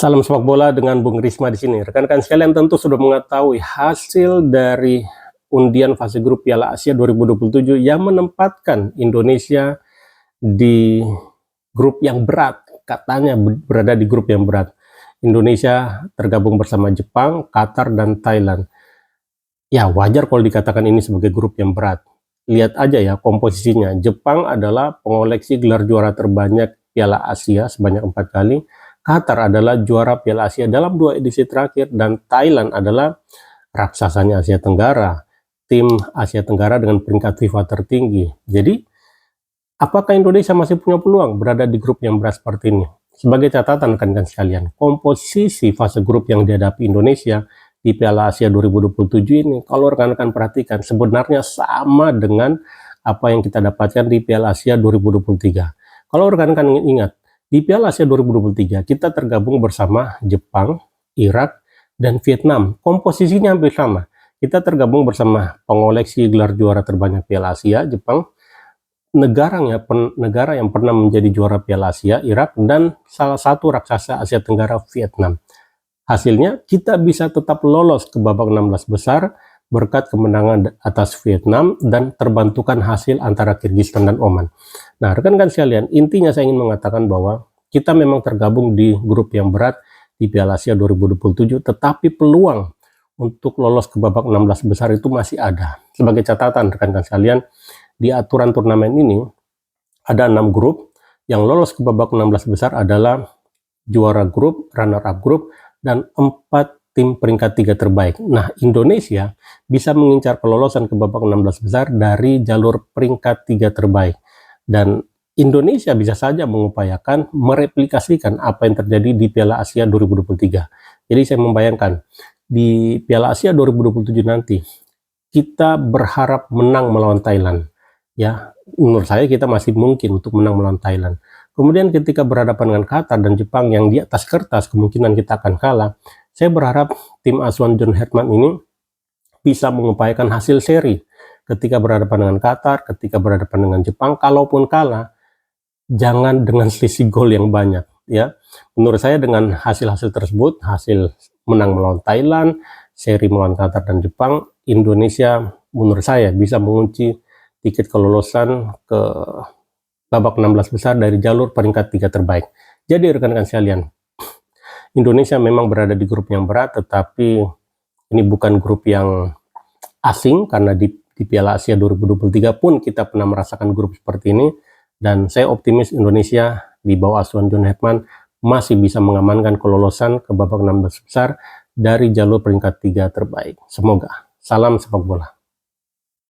Salam sepak bola dengan Bung Risma di sini. Rekan-rekan sekalian tentu sudah mengetahui hasil dari undian fase grup Piala Asia 2027 yang menempatkan Indonesia di grup yang berat. Katanya berada di grup yang berat. Indonesia tergabung bersama Jepang, Qatar, dan Thailand. Ya, wajar kalau dikatakan ini sebagai grup yang berat. Lihat aja ya komposisinya. Jepang adalah pengoleksi gelar juara terbanyak Piala Asia sebanyak 4 kali. Qatar adalah juara Piala Asia dalam 2 edisi terakhir, dan Thailand adalah raksasanya Asia Tenggara, tim Asia Tenggara dengan peringkat FIFA tertinggi. Jadi, apakah Indonesia masih punya peluang berada di grup yang berat seperti ini? Sebagai catatan rekan-rekan sekalian, komposisi fase grup yang dihadapi Indonesia di Piala Asia 2027 ini, kalau rekan-rekan perhatikan, sebenarnya sama dengan apa yang kita dapatkan di Piala Asia 2023. Kalau rekan-rekan ingat, di Piala Asia 2023, kita tergabung bersama Jepang, Irak, dan Vietnam. Komposisinya hampir sama. Kita tergabung bersama pengoleksi gelar juara terbanyak Piala Asia, Jepang, negara yang pernah menjadi juara Piala Asia, Irak, dan salah satu raksasa Asia Tenggara, Vietnam. Hasilnya, kita bisa tetap lolos ke babak 16 besar berkat kemenangan atas Vietnam dan terbantukan hasil antara Kyrgyzstan dan Oman. Nah, rekan-rekan sekalian, intinya saya ingin mengatakan bahwa kita memang tergabung di grup yang berat di Piala Asia 2027, tetapi peluang untuk lolos ke babak 16 besar itu masih ada. Sebagai catatan rekan-rekan sekalian, di aturan turnamen ini ada 6 grup. Yang lolos ke babak 16 besar adalah juara grup, runner-up grup, dan 4 tim peringkat 3 terbaik. Nah, Indonesia bisa mengincar kelolosan ke babak 16 besar dari jalur peringkat 3 terbaik. Dan Indonesia bisa saja mengupayakan mereplikasikan apa yang terjadi di Piala Asia 2023. Jadi saya membayangkan di Piala Asia 2027 nanti kita berharap menang melawan Thailand. Ya, menurut saya kita masih mungkin untuk menang melawan Thailand. Kemudian ketika berhadapan dengan Qatar dan Jepang yang di atas kertas kemungkinan kita akan kalah, saya berharap tim asuhan John Herdman ini bisa mengupayakan hasil seri ketika berhadapan dengan Qatar, ketika berhadapan dengan Jepang. Kalaupun kalah, jangan dengan selisih gol yang banyak. Ya, menurut saya dengan hasil-hasil tersebut, hasil menang melawan Thailand, seri melawan Qatar dan Jepang, Indonesia menurut saya bisa mengunci tiket kelolosan ke babak 16 besar dari jalur peringkat 3 terbaik. Jadi rekan-rekan sekalian, Indonesia memang berada di grup yang berat, tetapi ini bukan grup yang asing, karena di Piala Asia 2023 pun kita pernah merasakan grup seperti ini, dan saya optimis Indonesia di bawah asuhan John Herdman masih bisa mengamankan kelolosan ke babak 16 besar dari jalur peringkat 3 terbaik. Semoga. Salam sepak bola.